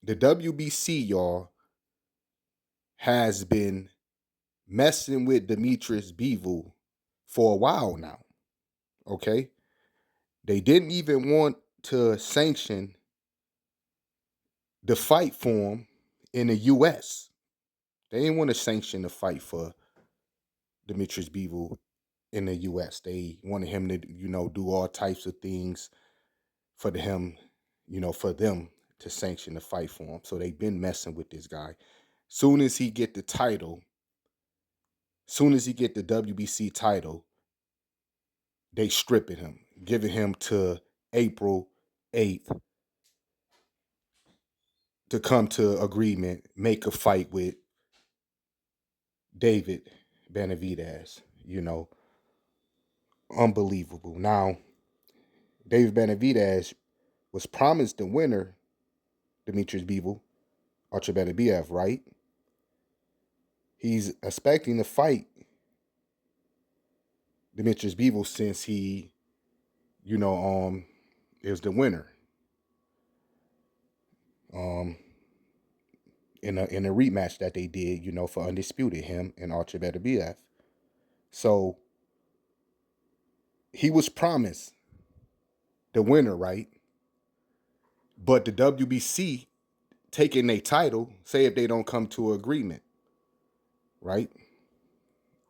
the WBC, y'all, has been messing with Dmitry Bivol for a while now. Okay? They didn't even want to sanction the fight for him in the US. They didn't want to sanction the fight for Dmitry Bivol in the US. They wanted him to, do all types of things for for them to sanction the fight for him. So they've been messing with this guy. Soon as he get the title, soon as he get the WBC title, they stripping him, giving him to April 8th to come to agreement, make a fight with David Benavidez. Unbelievable. Now, David Benavidez was promised the winner, Dmitry Bivol, Archie Beterbiev, right? He's expecting to fight Dmitry Bivol since he, is the winner. In a rematch that they did, for Undisputed, him and Archie Beterbiev. So he was promised the winner, right? But the WBC taking their title, say if they don't come to an agreement, right?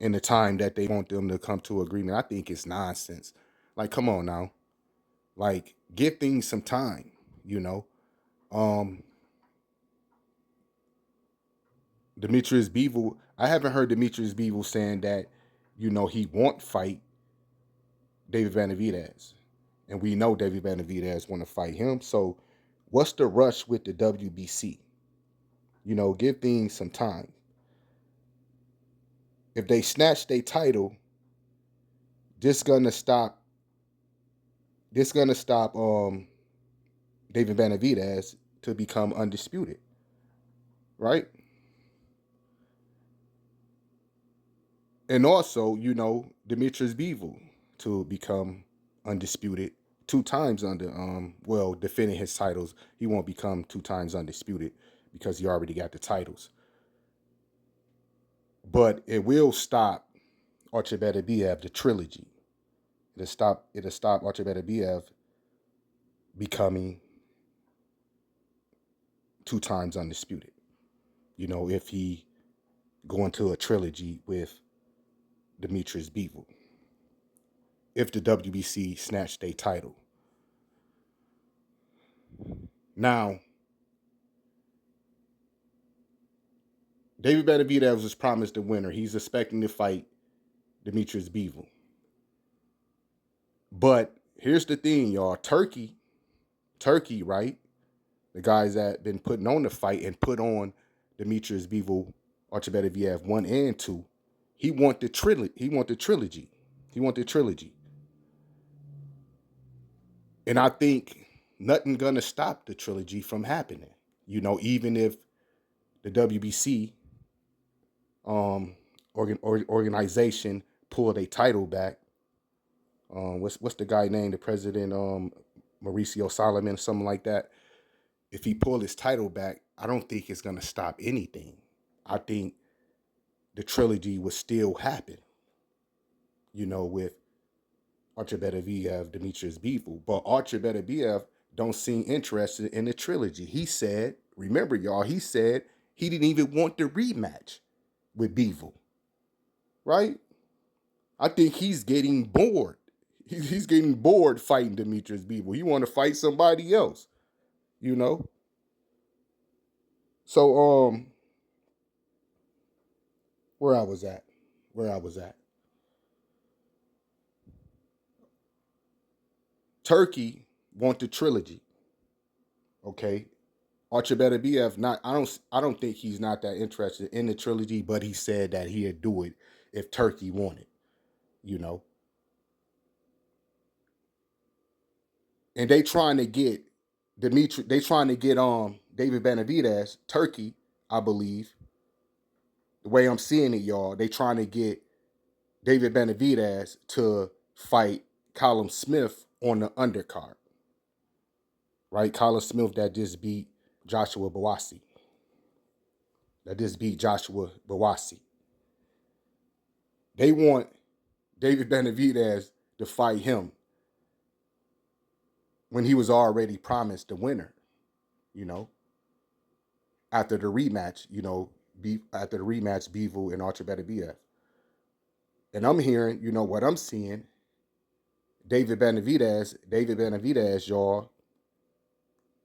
In the time that they want them to come to agreement, I think it's nonsense. Like, come on now. Like, give things some time, Dmitry Bivol, I haven't heard Dmitry Bivol saying that, he won't fight David Benavidez. And we know David Benavidez want to fight him. So what's the rush with the WBC? Give things some time. If they snatch their title, this gonna stop David Benavidez to become undisputed. Right? And also, Dmitry Bivol to become undisputed 2 times under defending his titles. He won't become 2 times undisputed because he already got the titles. But it will stop Archie Beterbiev, the trilogy. It'll stop Archie Beterbiev becoming 2 times undisputed. If he go into a trilogy with Dmitry Bivol. If the WBC snatched a title. Now, David Benavidez was promised the winner. He's expecting to fight Dmitry Bivol. But here's the thing, y'all. Turkey, right? The guys that been putting on the fight and put on Dmitry Bivol, Archie Beterbiev 1 and 2. He want the trilogy. And I think nothing gonna stop the trilogy from happening. Even if the WBC organization pulled a title back. What's the guy named? The president, Mauricio Solomon, something like that. If he pulled his title back, I don't think it's gonna stop anything. I think the trilogy would still happen. With Archie Beterbiev, Dmitry Bivol. But Archie Beterbiev don't seem interested in the trilogy. He said, remember y'all, he said he didn't even want the rematch with Bivol. Right? I think he's getting bored. He's getting bored fighting Dmitry Bivol. He want to fight somebody else. So where I was at. Turkey want the trilogy. Okay. Archie Beterbiev I don't think he's not that interested in the trilogy, but he said that he'd do it if Turkey wanted, And they trying to get David Benavidez, Turkey, I believe. The way I'm seeing it, y'all, they trying to get David Benavidez to fight Callum Smith on the undercard. Right? Callum Smith that just beat Joshua Bawasi. That just beat Joshua Bawasi. They want David Benavidez to fight him when he was already promised the winner, you know, after the rematch, Bivol and Archer Beterbiev. And I'm hearing, what I'm seeing, David Benavidez, y'all,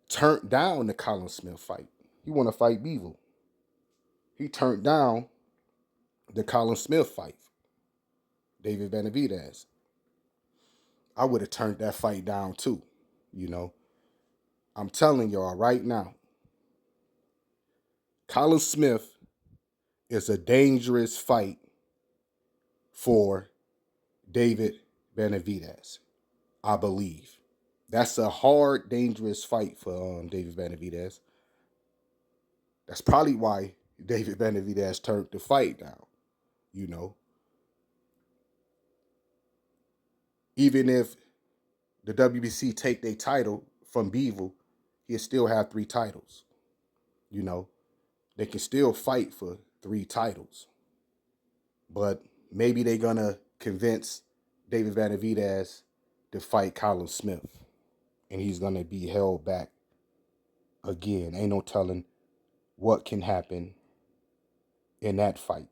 turned down the Callum Smith fight. He want to fight Bivol. He turned down the Callum Smith fight, David Benavidez. I would have turned that fight down too, I'm telling y'all right now, Callum Smith is a dangerous fight for David Benavidez, I believe. That's a hard, dangerous fight for David Benavidez. That's probably why David Benavidez turned the fight down, Even if the WBC take their title from Bivol, he'll still have 3 titles. They can still fight for 3 titles. But maybe they're going to convince David Benavidez to fight Callum Smith. And he's going to be held back again. Ain't no telling what can happen in that fight.